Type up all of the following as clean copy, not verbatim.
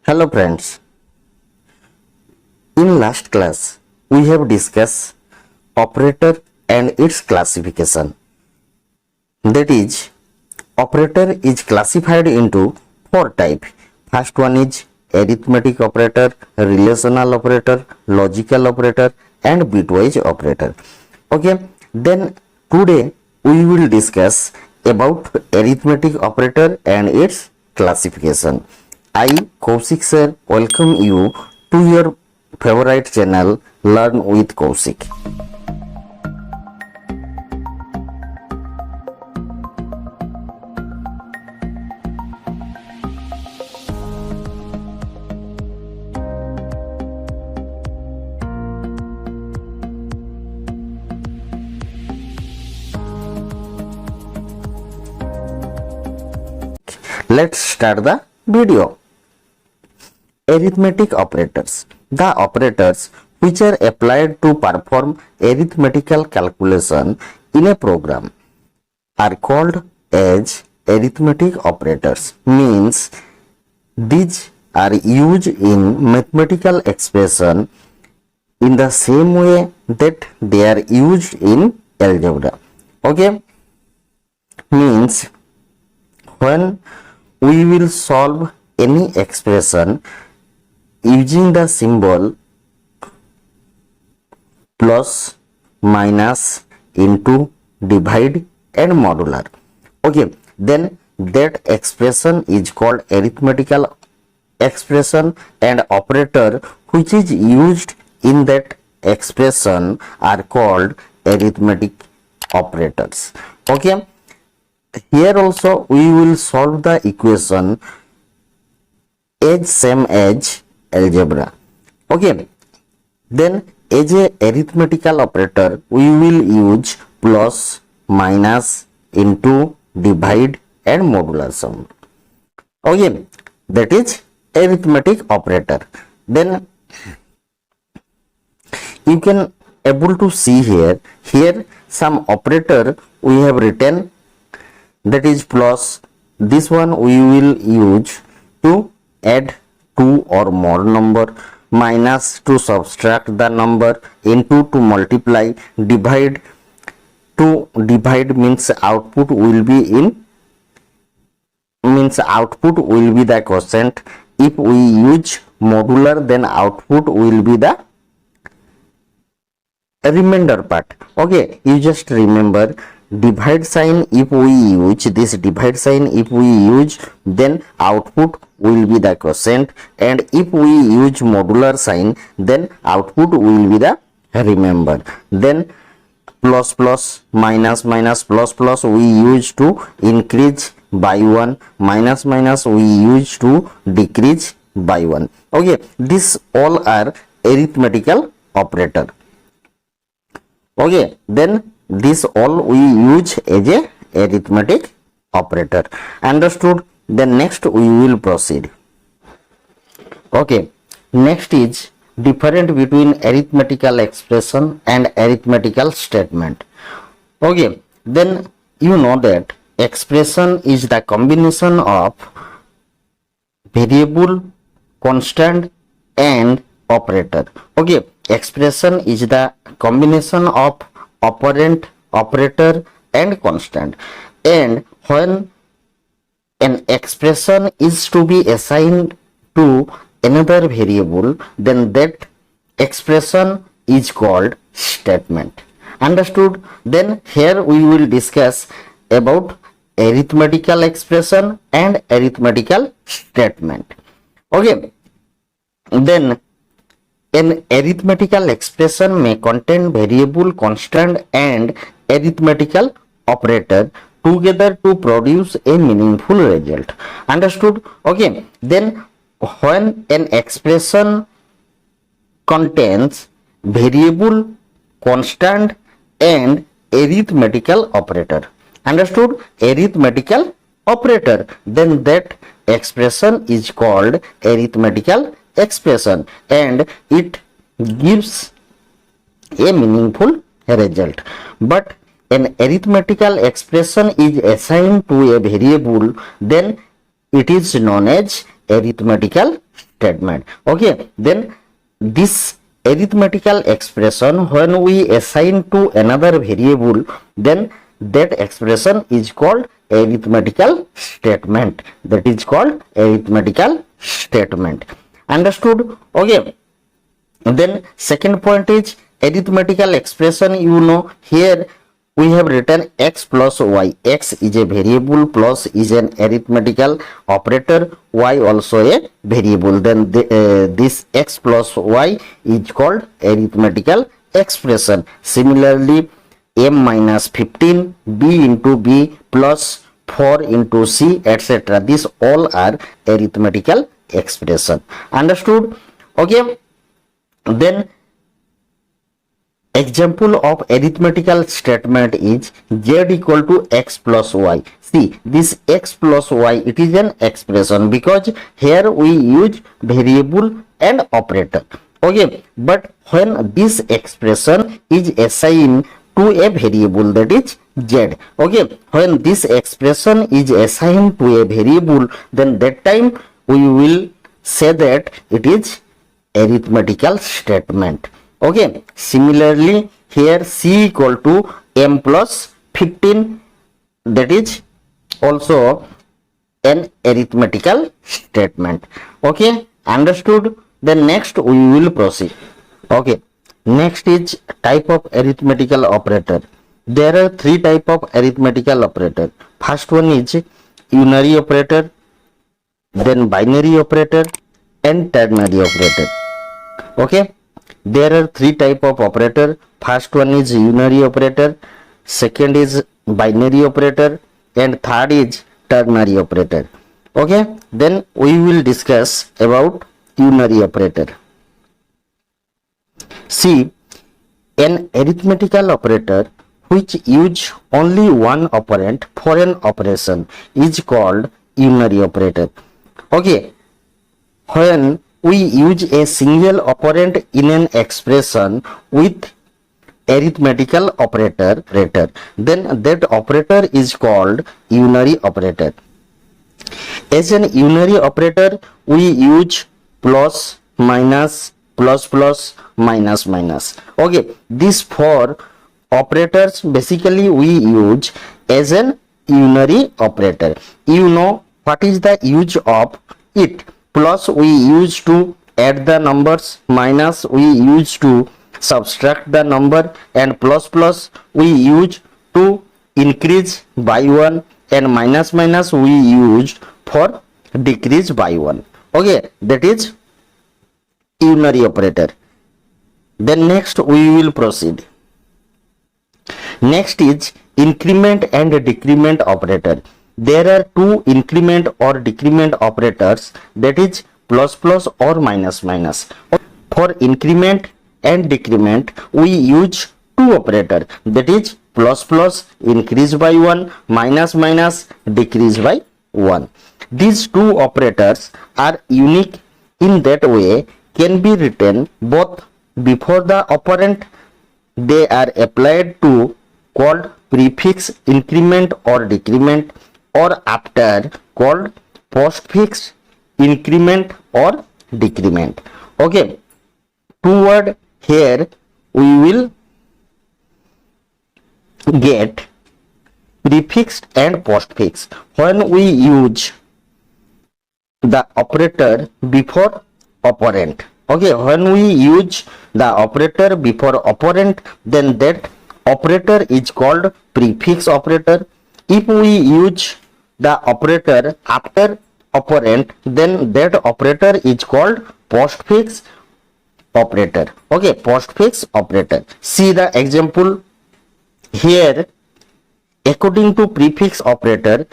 Hello friends, in last class we have discussed operator and its classification. That is, operator is classified into four types. First one is arithmetic operator, relational operator, logical operator and bitwise operator. Okay, then today we will discuss about arithmetic operator and its classification. I, Kaushik sir, welcome you to your favorite channel Learn with Kaushik. Let's start the video. Arithmetic operators. The operators which are applied to perform arithmetical calculation in a program are called as arithmetic operators. Means these are used in mathematical expression in the same way that they are used in algebra. Okay, means when we will solve any expression using the symbol plus, minus, into, divide and modular. Okay, then that expression is called arithmetical expression, and operator which is used in that expression are called arithmetic operators. Okay, here also we will solve the equation as same as algebra. Okay, then as a arithmetical operator we will use plus, minus, into, divide and modular sum. Okay, that is arithmetic operator. Then you can able to see here some operator we have written, that is plus. This one we will use to add two or more number, minus to subtract the number, into to multiply, divide to divide means output will be the quotient. If we use modular, then output will be the remainder part. Okay, you just remember divide sign. If we use this divide sign, then output will be the quotient, and if we use modular sign, then output will be the remainder. Then plus plus, minus minus, plus plus we use to increase by 1, minus minus we use to decrease by 1. Okay, this all are arithmetical operator. Okay, then this all we use as a arithmetic operator. Understood? Then next we will proceed. Okay, next is difference between arithmetical expression and arithmetical statement. Okay, then you know that expression is the combination of variable, constant and operator. Okay, expression is the combination of operand, operator and constant, and when an expression is to be assigned to another variable, then that expression is called statement. Understood? Then here we will discuss about arithmetical expression and arithmetical statement. Okay, then an arithmetical expression may contain variable, constant and arithmetical operator together to produce a meaningful result. Understood? Okay, then when an expression contains variable, constant and arithmetical operator. Understood? Arithmetical operator, then that expression is called arithmetical expression and it gives a meaningful result. But an arithmetical expression is assigned to a variable, then it is known as arithmetical statement. Okay, then this arithmetical expression, when we assign to another variable, then that expression is called arithmetical statement. That is called arithmetical statement. Understood? Okay. Then second point is arithmetical expression. You know, here we have written x plus y. X is a variable, plus is an arithmetical operator, y also a variable. Then this x plus y is called arithmetical expression. Similarly, m minus 15, b into b plus 4 into c, etc. These all are arithmetical expression. Understood? Okay. Then example of arithmetical statement is z equal to x plus y. See, this x plus y, it is an expression because here we use variable and operator. Okay, but when this expression is assigned to a variable, that is z. Okay, when this expression is assigned to a variable, then that time we will say that it is arithmetical statement. Okay, similarly here c equal to m plus 15, that is also an arithmetical statement. Okay, understood? Then next we will proceed. Okay, next is type of arithmetical operator. There are three type of arithmetical operator. First one is unary operator, then binary operator and ternary operator. Okay, there are three type of operator. First one is unary operator, second is binary operator, and third is ternary operator. Okay, then we will discuss about unary operator. See, an arithmetical operator which use only one operand for an operation is called unary operator. Okay, when we use a single operand in an expression with arithmetical operator, then that operator is called unary operator. As an unary operator, we use plus, minus, plus plus, minus minus. Okay, these four operators basically we use as an unary operator. You know what is the use of it? Plus we use to add the numbers, minus we use to subtract the number, and plus plus we use to increase by 1, and minus minus we use for decrease by 1. Okay, that is unary operator. Then next we will proceed. Next is increment and decrement operator. There are two increment or decrement operators, that is plus plus or minus minus. For increment and decrement we use two operators, that is plus plus increase by 1, minus minus decrease by 1. These two operators are unique in that way can be written both before the operand they are applied to, called prefix increment or decrement, or after, called postfix increment or decrement. Okay, two word here we will get prefix and postfix. When we use the operator before operand, okay, when we use the operator before operand, then that operator is called prefix operator. If we use the operator after operand, then that operator is called postfix operator. Okay, postfix operator. See the example here. According to prefix operator,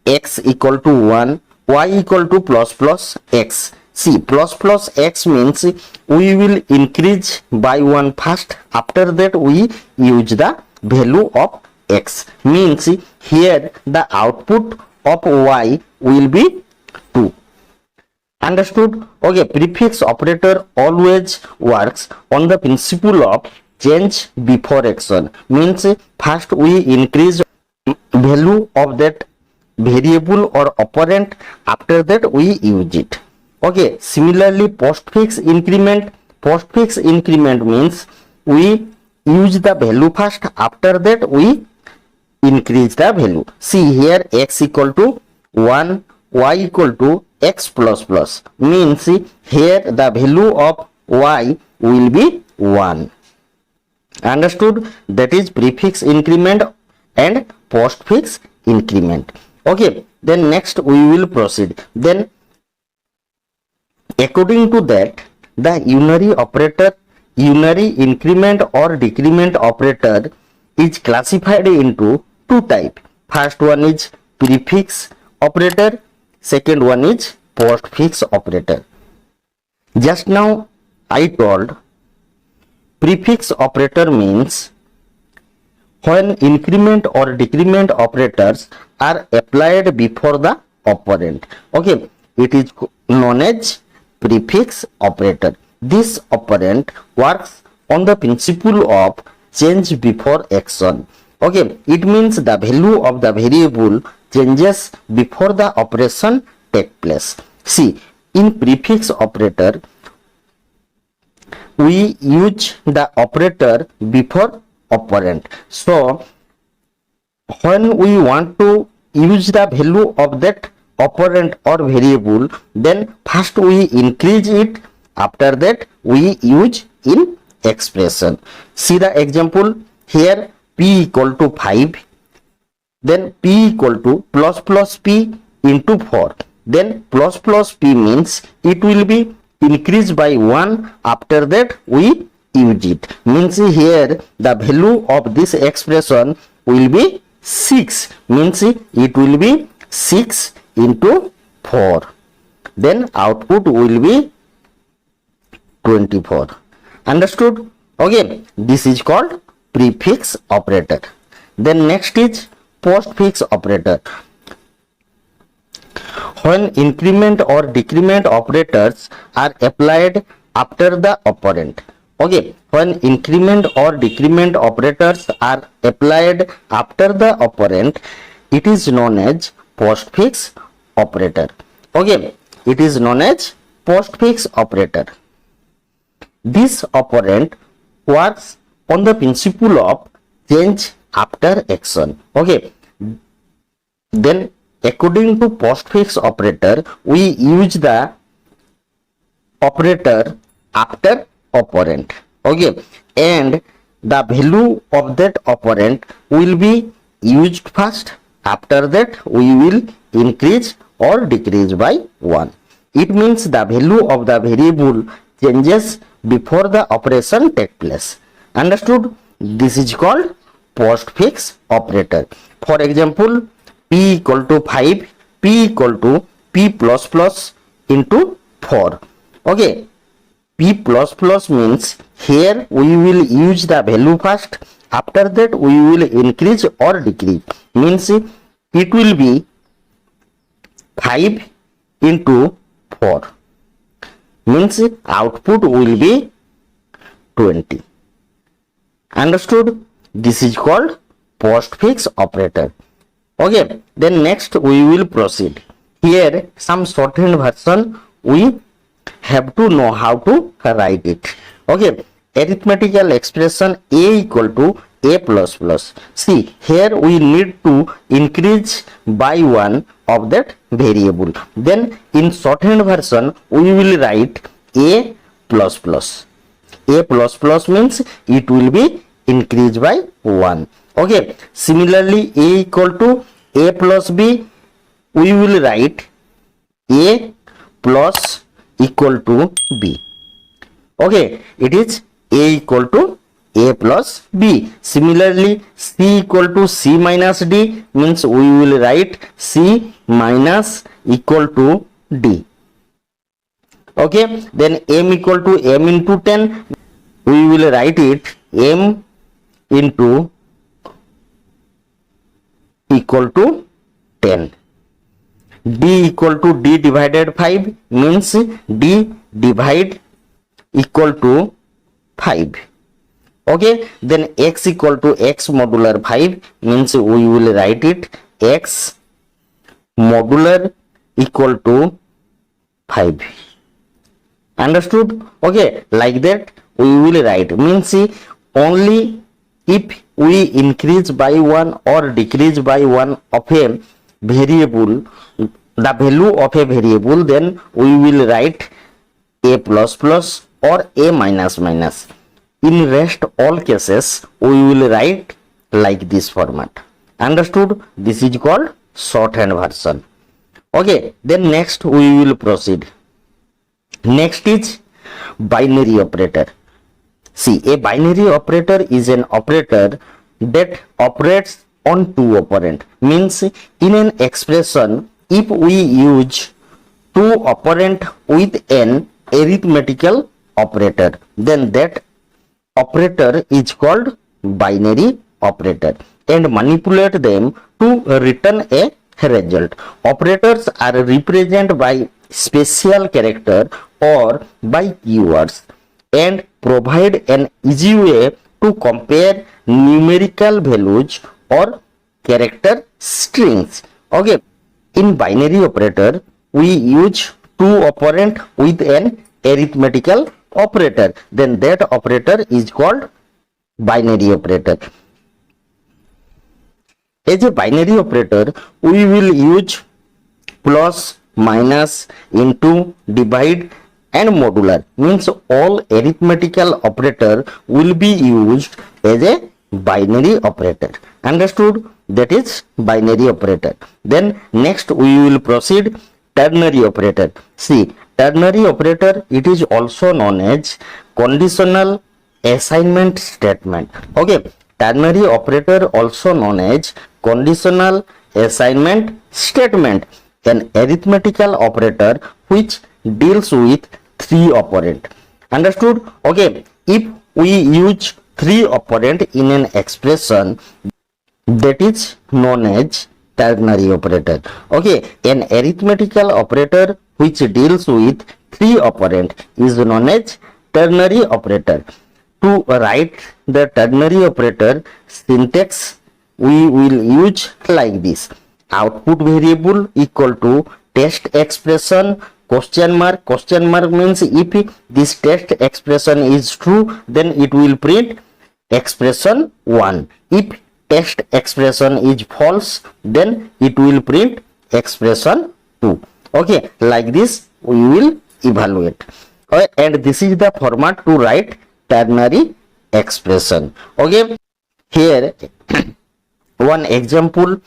x equal to 1, y equal to plus plus x. See, plus plus x means we will increase by 1 first, after that we use the value of x, means here the output of y will be 2. Understood? Okay, prefix operator always works on the principle of change before action, means first we increase value of that variable or operand, after that we use it. Okay, similarly postfix increment means we use the value first, after that we increase the value. See here, x equal to 1, y equal to x plus plus, means here the value of y will be 1. Understood? That is prefix increment and postfix increment. Okay, then next we will proceed. Then according to that, the unary increment or decrement operator is classified into two types. First one is prefix operator, second one is postfix operator. Just now I told prefix operator means when increment or decrement operators are applied before the operand. Okay, it is known as prefix operator. This operand works on the principle of change before action. Okay, it means the value of the variable changes before the operation take place. See, in prefix operator, we use the operator before operand. So, when we want to use the value of that operand or variable, then first we increase it, after that we use in expression. See the example here, p equal to 5, then p equal to plus p into 4, then plus p means it will be increased by 1, after that we use it, means here the value of this expression will be 6, means it will be 6 into 4, then output will be 24. Understood? Okay, this is called prefix operator. Then next is postfix operator. When increment or decrement operators are applied after the operand. Okay, when increment or decrement operators are applied after the operand, it is known as postfix operator. Okay, it is known as postfix operator. This operand works on the principle of change after action. Okay, then according to postfix operator, we use the operator after operand. Okay, and the value of that operand will be used first, after that we will increase or decrease by 1. It means the value of the variable changes before the operation take place. Understood? This is called postfix operator. For example, p equal to 5, p equal to p plus plus into 4. Okay, p plus plus means here we will use the value first, after that we will increase or decrease, means it will be 5 into 4, means output will be 20. Understood? This is called postfix operator. Okay, then next we will proceed. Here some shorthand version we have to know how to write it. Okay, arithmetical expression a equal to a plus plus. See, here we need to increase by 1 of that variable. Then in shorthand version we will write a plus plus. A plus plus means it will be increased by 1. Okay, similarly a equal to a plus b, we will write a plus equal to b. Okay, it is a equal to a plus b. Similarly c equal to c minus d means we will write c minus equal to d. Okay, then m equal to m into 10, we will write it m into equal to 10. D equal to d divided 5 means d divide equal to 5. Okay, then x equal to x modular 5 means we will write it x modular equal to 5. Understood? Okay, like that we will write, means only if we increase by one or decrease by one of a variable, the value of a variable, then we will write a plus plus or a minus minus. In rest all cases we will write like this format. Understood? This is called shorthand version. Okay, then next we will proceed. Next is binary operator. See, a binary operator is an operator that operates on two operand. Means in an expression, if we use two operand with an arithmetical operator, then that operator is called binary operator, and manipulate them to return a result. Operators are represented by special character or by keywords and provide an easy way to compare numerical values or character strings. Okay, in binary operator we use two operand with an arithmetical operator, then that operator is called binary operator. As a binary operator we will use plus, minus, into, divide and modular. Means all arithmetical operator will be used as a binary operator. Understood? That is binary operator. Then next we will proceed ternary operator. See, ternary operator, it is also known as conditional assignment statement. Okay, ternary operator also known as conditional assignment statement, an arithmetical operator which deals with three operand. Understood? Okay, if we use three operand in an expression, that is known as ternary operator. Okay, an arithmetical operator which deals with three operand is known as ternary operator. To write the ternary operator syntax, we will use like this: output variable equal to test expression question mark. Question mark means if this test expression is true, then it will print expression 1. If test expression is false, then it will print expression 2. Okay, like this we will evaluate. Okay, and this is the format to write ternary expression. Okay, here one example: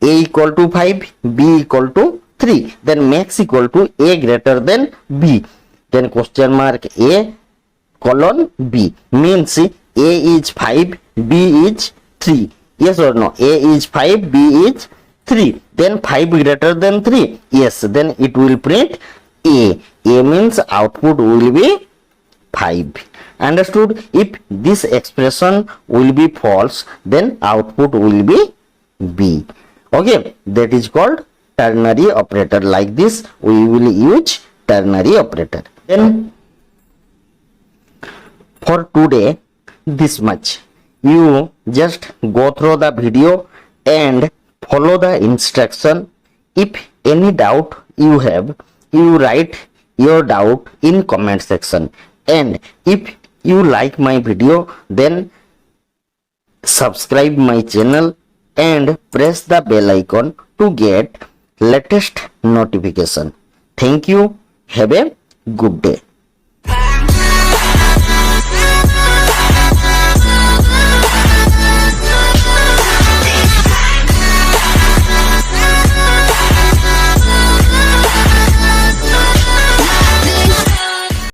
a equal to 5, b equal to 3, then max equal to a greater than b, then question mark a colon b, means a is 5, b is 3. Yes or no? A is 5, b is 3, then 5 greater than 3. Yes, then it will print a. A means output will be 5. Understood? If this expression will be false, then output will be b. Okay, that is called ternary operator. Like this we will use ternary operator. Then for today this much. You just go through the video and follow the instruction. If any doubt you have, you write your doubt in comment section, and if you like my video, then subscribe my channel and press the bell icon to get latest notification. Thank you. Have a good day.